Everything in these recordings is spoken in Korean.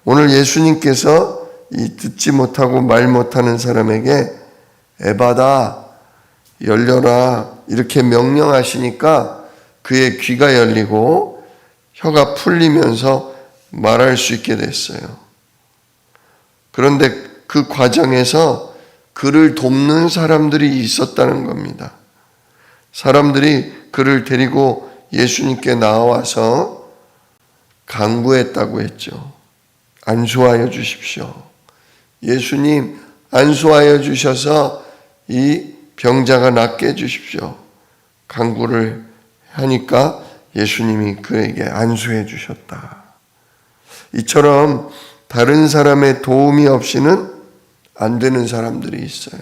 오늘 예수님께서 이 듣지 못하고 말 못하는 사람에게 에바다, 열려라 이렇게 명령하시니까 그의 귀가 열리고 혀가 풀리면서 말할 수 있게 됐어요. 그런데 그 과정에서 그를 돕는 사람들이 있었다는 겁니다. 사람들이 그를 데리고 예수님께 나와서 간구했다고 했죠. 안수하여 주십시오. 예수님, 안수하여 주셔서 이 병자가 낫게 해주십시오. 간구를 하니까 예수님이 그에게 안수해 주셨다. 이처럼 다른 사람의 도움이 없이는 안 되는 사람들이 있어요.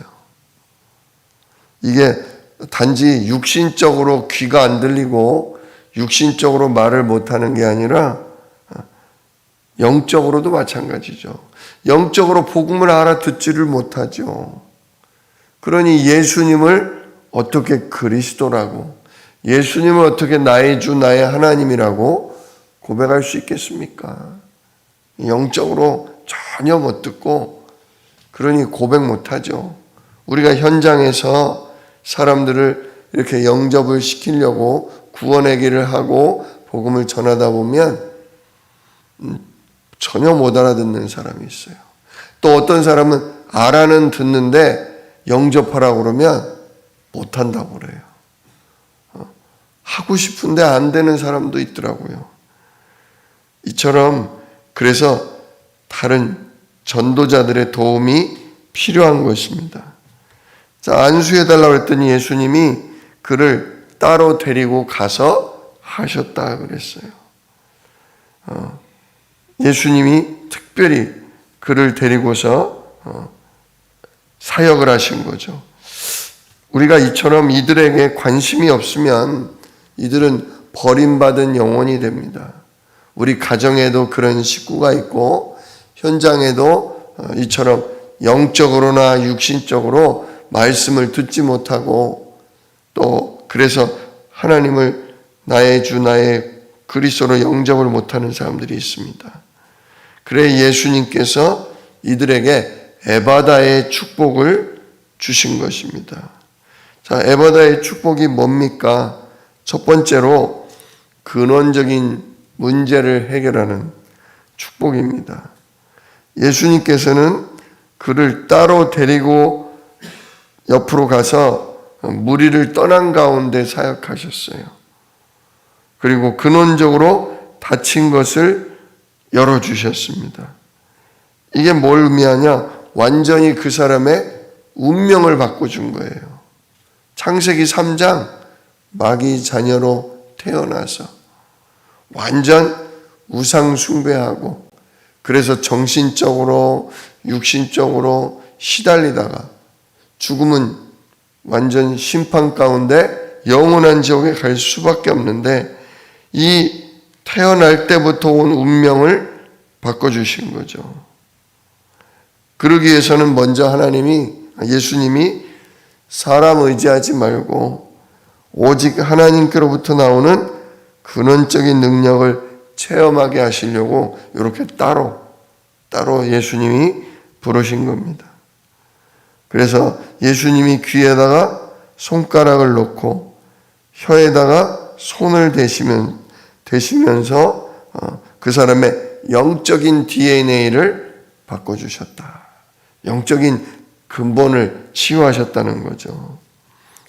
이게 단지 육신적으로 귀가 안 들리고 육신적으로 말을 못하는 게 아니라 영적으로도 마찬가지죠. 영적으로 복음을 알아듣지를 못하죠. 그러니 예수님을 어떻게 그리스도라고, 예수님을 어떻게 나의 주, 나의 하나님이라고 고백할 수 있겠습니까? 영적으로 전혀 못 듣고, 그러니 고백 못하죠. 우리가 현장에서 사람들을 이렇게 영접을 시키려고 구원의 길을 하고 복음을 전하다 보면 전혀 못 알아듣는 사람이 있어요. 또 어떤 사람은 알아는 듣는데 영접하라고 그러면 못한다고 그래요. 하고 싶은데 안 되는 사람도 있더라고요. 이처럼 그래서 다른 전도자들의 도움이 필요한 것입니다. 자, 안수해달라고 했더니 예수님이 그를 따로 데리고 가서 하셨다 그랬어요. 예수님이 특별히 그를 데리고서 사역을 하신 거죠. 우리가 이처럼 이들에게 관심이 없으면 이들은 버림받은 영혼이 됩니다. 우리 가정에도 그런 식구가 있고 현장에도 이처럼 영적으로나 육신적으로 말씀을 듣지 못하고 또 그래서 하나님을 나의 주 나의 그리스도로 영접을 못하는 사람들이 있습니다. 그래 예수님께서 이들에게 에바다의 축복을 주신 것입니다. 자, 에바다의 축복이 뭡니까? 첫 번째로 근원적인 문제를 해결하는 축복입니다. 예수님께서는 그를 따로 데리고 옆으로 가서 무리를 떠난 가운데 사역하셨어요. 그리고 근원적으로 닫힌 것을 열어주셨습니다. 이게 뭘 의미하냐? 완전히 그 사람의 운명을 바꿔준 거예요. 창세기 3장 마귀 자녀로 태어나서 완전 우상 숭배하고 그래서 정신적으로 육신적으로 시달리다가 죽음은 완전 심판 가운데 영원한 지옥에 갈 수밖에 없는데 이 태어날 때부터 온 운명을 바꿔주신 거죠. 그러기 위해서는 먼저 예수님이 사람 의지하지 말고 오직 하나님께로부터 나오는 근원적인 능력을 체험하게 하시려고 이렇게 따로 예수님이 부르신 겁니다. 그래서 예수님이 귀에다가 손가락을 놓고 혀에다가 손을 대시면서 그 사람의 영적인 DNA를 바꿔주셨다. 영적인 근본을 치유하셨다는 거죠.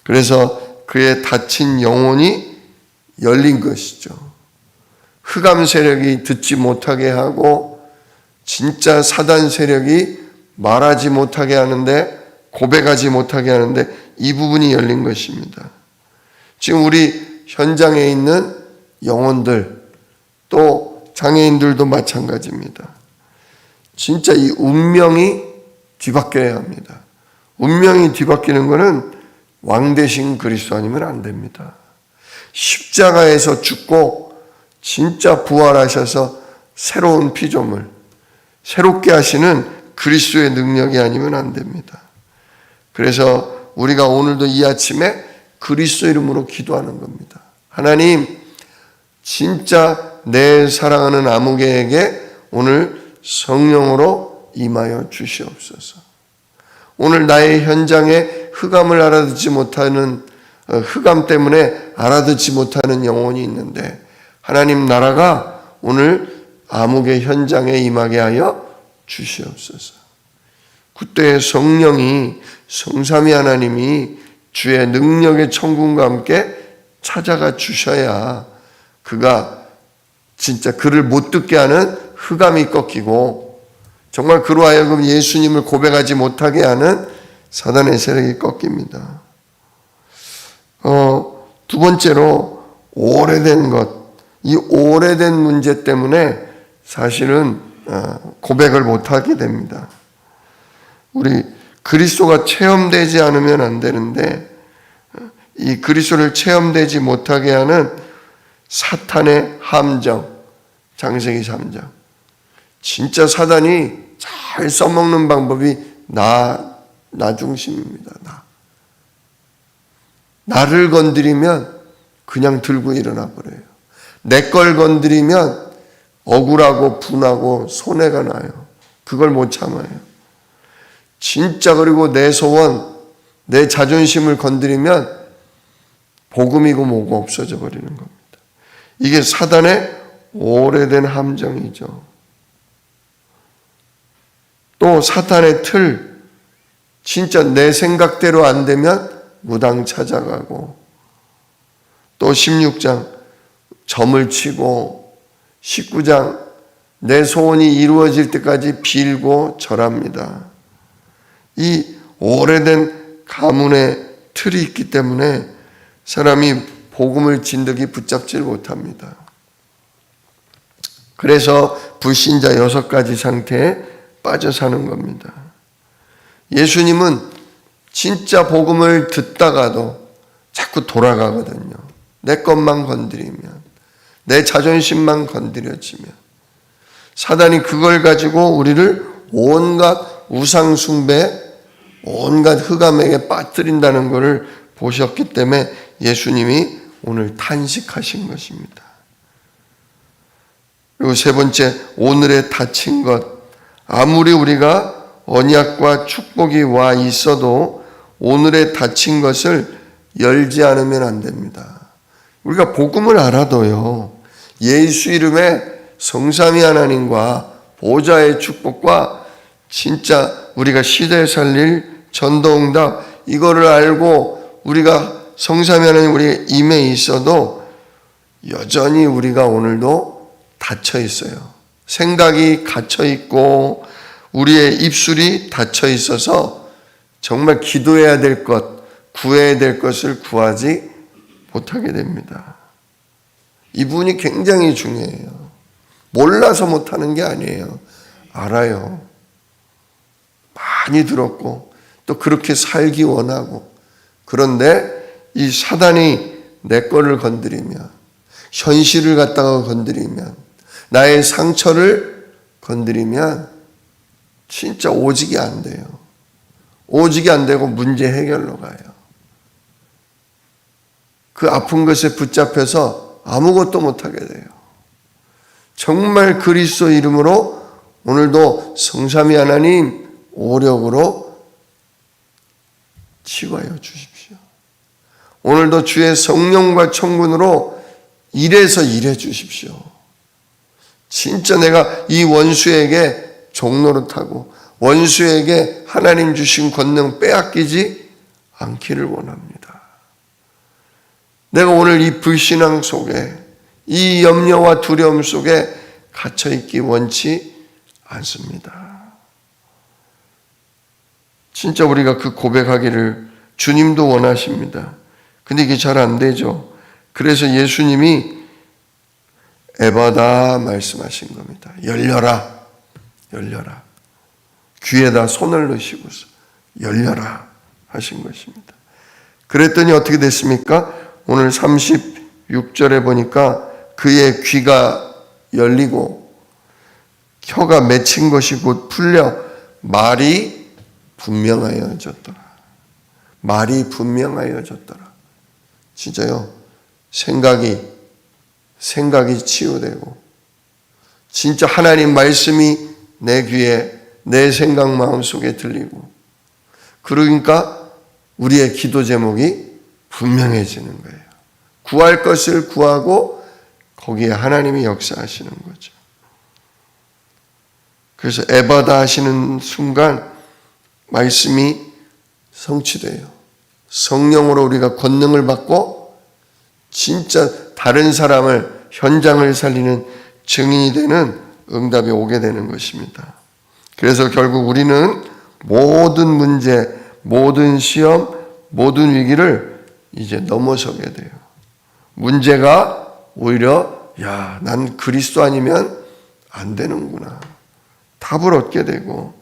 그래서 그의 닫힌 영혼이 열린 것이죠. 흑암 세력이 듣지 못하게 하고 진짜 사단 세력이 말하지 못하게 하는데 고백하지 못하게 하는데 이 부분이 열린 것입니다. 지금 우리 현장에 있는 영혼들 또 장애인들도 마찬가지입니다. 진짜 이 운명이 뒤바뀌어야 합니다. 운명이 뒤바뀌는 것은 왕 대신 그리스도 아니면 안 됩니다. 십자가에서 죽고 진짜 부활하셔서 새로운 피조물, 새롭게 하시는 그리스도의 능력이 아니면 안 됩니다. 그래서 우리가 오늘도 이 아침에 그리스도 이름으로 기도하는 겁니다. 하나님, 진짜 내 사랑하는 아무개에게 오늘 성령으로 임하여 주시옵소서. 오늘 나의 현장에 흑암을 알아듣지 못하는 흑암 때문에 알아듣지 못하는 영혼이 있는데 하나님 나라가 오늘 아무개 현장에 임하게 하여 주시옵소서. 그때 성령이 성삼위 하나님이 주의 능력의 천군과 함께 찾아가 주셔야 그가 진짜 그를 못 듣게 하는 흑암이 꺾이고 정말 그로 하여금 예수님을 고백하지 못하게 하는 사단의 세력이 꺾입니다. 두 번째로 오래된 것. 이 오래된 문제 때문에 사실은 고백을 못하게 됩니다. 우리 그리스도가 체험되지 않으면 안 되는데 이 그리스도를 체험되지 못하게 하는 사탄의 함정, 창세기 3장. 진짜 사단이 잘 써먹는 방법이 나 중심입니다. 나를 건드리면 그냥 들고 일어나 버려요. 내 걸 건드리면 억울하고 분하고 손해가 나요. 그걸 못 참아요. 진짜 그리고 내 소원, 내 자존심을 건드리면 복음이고 뭐고 없어져 버리는 겁니다. 이게 사단의 오래된 함정이죠. 또 사탄의 틀, 진짜 내 생각대로 안 되면 무당 찾아가고 또 16장 점을 치고 19장 내 소원이 이루어질 때까지 빌고 절합니다. 이 오래된 가문의 틀이 있기 때문에 사람이 복음을 진득이 붙잡지 못합니다. 그래서 불신자 6가지 상태에 빠져 사는 겁니다. 예수님은 진짜 복음을 듣다가도 자꾸 돌아가거든요. 내 것만 건드리면, 내 자존심만 건드려지면 사단이 그걸 가지고 우리를 온갖 우상숭배, 온갖 흑암에게 빠뜨린다는 것을 보셨기 때문에 예수님이 오늘 탄식하신 것입니다. 그리고 세 번째, 오늘의 다친 것. 아무리 우리가 언약과 축복이 와 있어도 오늘의 다친 것을 열지 않으면 안 됩니다. 우리가 복음을 알아도요, 예수 이름에 성삼위 하나님과 보좌의 축복과 진짜 우리가 시대에 살릴 전도응답, 이거를 알고 우리가 성삼위 하나님 우리의 임에 있어도 여전히 우리가 오늘도 닫혀 있어요. 생각이 갇혀 있고 우리의 입술이 닫혀 있어서 정말 기도해야 될 것, 구해야 될 것을 구하지 못하게 됩니다. 이 부분이 굉장히 중요해요. 몰라서 못하는 게 아니에요. 알아요. 많이 들었고 또 그렇게 살기 원하고, 그런데 이 사단이 내 거를 건드리면, 현실을 갖다가 건드리면, 나의 상처를 건드리면 진짜 오직이 안 돼요. 오직이 안 되고 문제 해결로 가요. 그 아픈 것에 붙잡혀서 아무것도 못하게 돼요. 정말 그리스도 이름으로 오늘도 성삼위 하나님 오력으로 치유하여 주십시오. 오늘도 주의 성령과 천군으로 일해서 일해 주십시오. 진짜 내가 이 원수에게 종노릇하고 원수에게 하나님 주신 권능 빼앗기지 않기를 원합니다. 내가 오늘 이 불신앙 속에, 이 염려와 두려움 속에 갇혀있기 원치 않습니다. 진짜 우리가 그 고백하기를 주님도 원하십니다. 근데 이게 잘 안 되죠. 그래서 예수님이 에바다 말씀하신 겁니다. 열려라, 열려라. 귀에다 손을 넣으시고서 열려라 하신 것입니다. 그랬더니 어떻게 됐습니까? 오늘 36절에 보니까 그의 귀가 열리고 혀가 맺힌 것이 곧 풀려 말이 분명하여졌더라. 말이 분명하여졌더라. 진짜요. 생각이 생각이 치유되고 진짜 하나님 말씀이 내 귀에 내 생각 마음속에 들리고 그러니까 우리의 기도 제목이 분명해지는 거예요. 구할 것을 구하고 거기에 하나님이 역사하시는 거죠. 그래서 에바다 하시는 순간 말씀이 성취돼요. 성령으로 우리가 권능을 받고 진짜 다른 사람을 현장을 살리는 증인이 되는 응답이 오게 되는 것입니다. 그래서 결국 우리는 모든 문제, 모든 시험, 모든 위기를 이제 넘어서게 돼요. 문제가 오히려 난 그리스도 아니면 안 되는구나. 답을 얻게 되고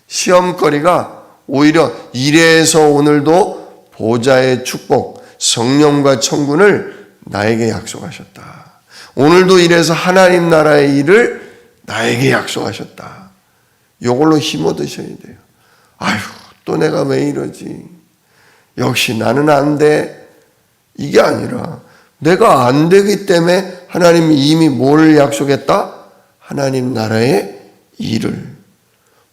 시험거리가 오히려 이래서 오늘도 보좌의 축복, 성령과 천군을 나에게 약속하셨다. 오늘도 이래서 하나님 나라의 일을 나에게 약속하셨다. 이걸로 힘 얻으셔야 돼요. 또 내가 왜 이러지? 역시 나는 안 돼. 이게 아니라 내가 안 되기 때문에 하나님이 이미 뭘 약속했다? 하나님 나라의 일을.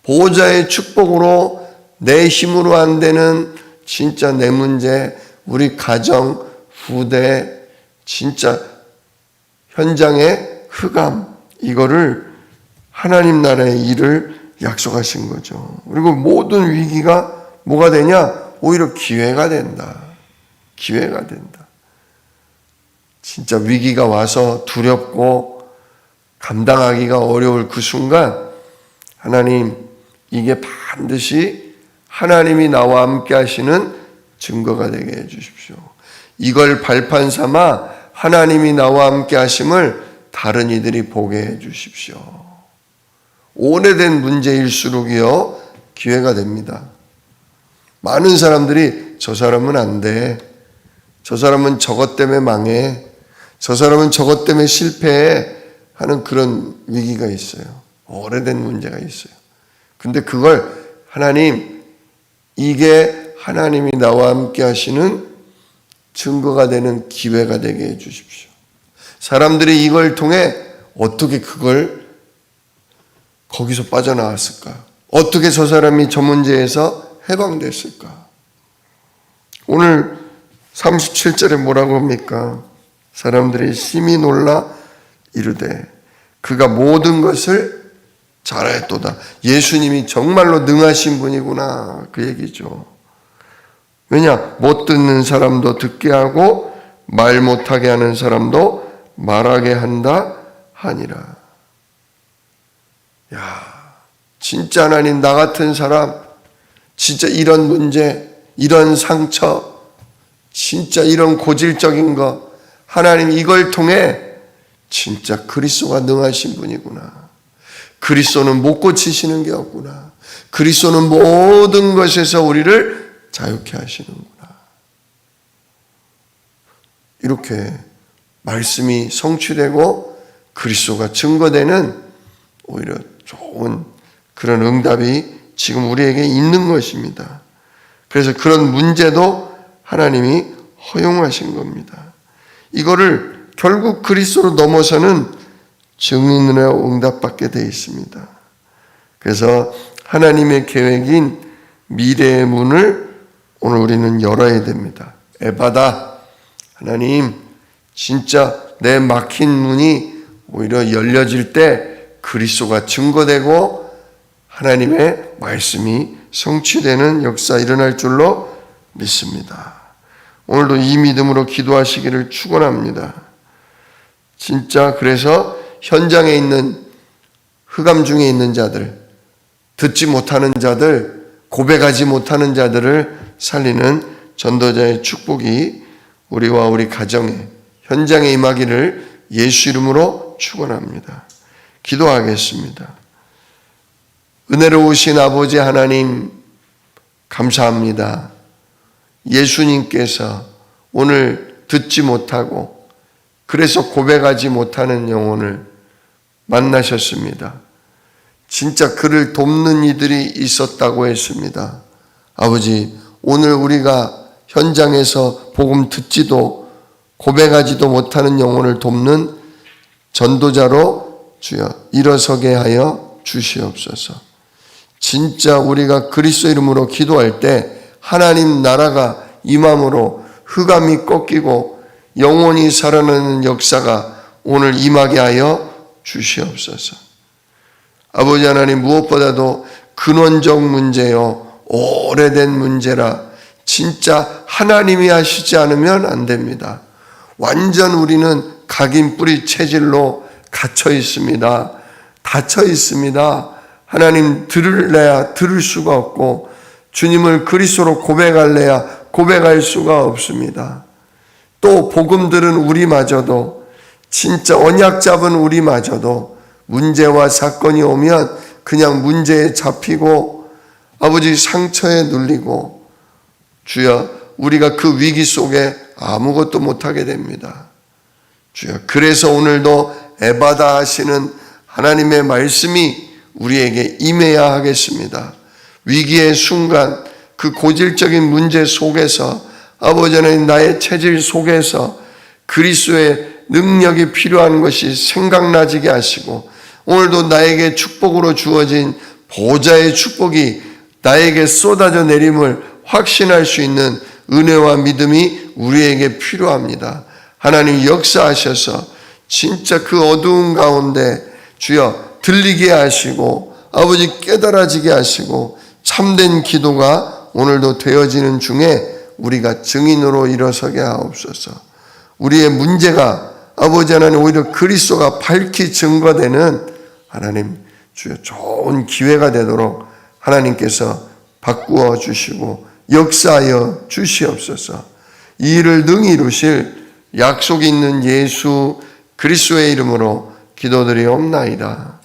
보호자의 축복으로 내 힘으로 안 되는 진짜 내 문제, 우리 가정, 후대, 진짜 현장의 흑암, 이거를 하나님 나라의 일을 약속하신 거죠. 그리고 모든 위기가 뭐가 되냐? 오히려 기회가 된다. 기회가 된다. 진짜 위기가 와서 두렵고 감당하기가 어려울 그 순간 하나님, 이게 반드시 하나님이 나와 함께 하시는 증거가 되게 해주십시오. 이걸 발판 삼아 하나님이 나와 함께 하심을 다른 이들이 보게 해주십시오. 오래된 문제일수록이요 기회가 됩니다. 많은 사람들이 저 사람은 안 돼. 저 사람은 저것 때문에 망해. 저 사람은 저것 때문에 실패해. 하는 그런 위기가 있어요. 오래된 문제가 있어요. 근데 그걸 하나님, 이게 하나님이 나와 함께 하시는 증거가 되는 기회가 되게 해 주십시오. 사람들이 이걸 통해 어떻게 그걸 거기서 빠져나왔을까? 어떻게 저 사람이 저 문제에서 해방됐을까? 오늘 37절에 뭐라고 합니까? 사람들이 심히 놀라 이르되 그가 모든 것을 잘하였도다. 예수님이 정말로 능하신 분이구나. 그 얘기죠. 왜냐? 못 듣는 사람도 듣게 하고 말 못하게 하는 사람도 말하게 한다 하니라. 진짜 하나님, 나 같은 사람, 진짜 이런 문제, 이런 상처, 진짜 이런 고질적인 거, 하나님 이걸 통해 진짜 그리스도가 능하신 분이구나. 그리스도는 못 고치시는 게 없구나. 그리스도는 모든 것에서 우리를 자유케 하시는구나. 이렇게 말씀이 성취되고 그리스도가 증거되는 오히려 좋은 그런 응답이 지금 우리에게 있는 것입니다. 그래서 그런 문제도 하나님이 허용하신 겁니다. 이거를 결국 그리스도로 넘어서는 증인으로 응답받게 되어 있습니다. 그래서 하나님의 계획인 미래의 문을 오늘 우리는 열어야 됩니다. 에바다, 하나님, 진짜 내 막힌 문이 오히려 열려질 때 그리스도가 증거되고 하나님의 말씀이 성취되는 역사 일어날 줄로 믿습니다. 오늘도 이 믿음으로 기도하시기를 축원합니다. 진짜 그래서 현장에 있는 흑암 중에 있는 자들, 듣지 못하는 자들, 고백하지 못하는 자들을 살리는 전도자의 축복이 우리와 우리 가정에, 현장에 임하기를 예수 이름으로 축원합니다. 기도하겠습니다. 은혜로우신 아버지 하나님, 감사합니다. 예수님께서 오늘 듣지 못하고 그래서 고백하지 못하는 영혼을 만나셨습니다. 진짜 그를 돕는 이들이 있었다고 했습니다. 아버지, 오늘 우리가 현장에서 복음 듣지도 고백하지도 못하는 영혼을 돕는 전도자로 주여 일어서게 하여 주시옵소서. 진짜 우리가 그리스도 이름으로 기도할 때 하나님 나라가 임함으로 흑암이 꺾이고 영원히 살아나는 역사가 오늘 임하게 하여 주시옵소서. 아버지 하나님, 무엇보다도 근원적 문제요, 오래된 문제라 진짜 하나님이 하시지 않으면 안 됩니다. 완전 우리는 각인 뿌리 체질로 갇혀 있습니다. 닫혀 있습니다. 하나님 들을래야 들을 수가 없고 주님을 그리스도로 고백할래야 고백할 수가 없습니다. 또 복음 들은 우리마저도, 진짜 언약 잡은 우리마저도 문제와 사건이 오면 그냥 문제에 잡히고 아버지 상처에 눌리고 주여 우리가 그 위기 속에 아무것도 못하게 됩니다. 주여, 그래서 오늘도 에바다 하시는 하나님의 말씀이 우리에게 임해야 하겠습니다. 위기의 순간 그 고질적인 문제 속에서 아버지 하나님, 나의 체질 속에서 그리스도의 능력이 필요한 것이 생각나지게 하시고 오늘도 나에게 축복으로 주어진 보좌의 축복이 나에게 쏟아져 내림을 확신할 수 있는 은혜와 믿음이 우리에게 필요합니다. 하나님 역사하셔서 진짜 그 어두운 가운데 주여 들리게 하시고 아버지 깨달아지게 하시고 참된 기도가 오늘도 되어지는 중에 우리가 증인으로 일어서게 하옵소서. 우리의 문제가 아버지 하나님 오히려 그리스도가 밝히 증거되는 하나님 주여 좋은 기회가 되도록 하나님께서 바꾸어 주시고 역사하여 주시옵소서. 이 일을 능히 이루실 약속이 있는 예수 그리스도의 이름으로 기도드리옵나이다.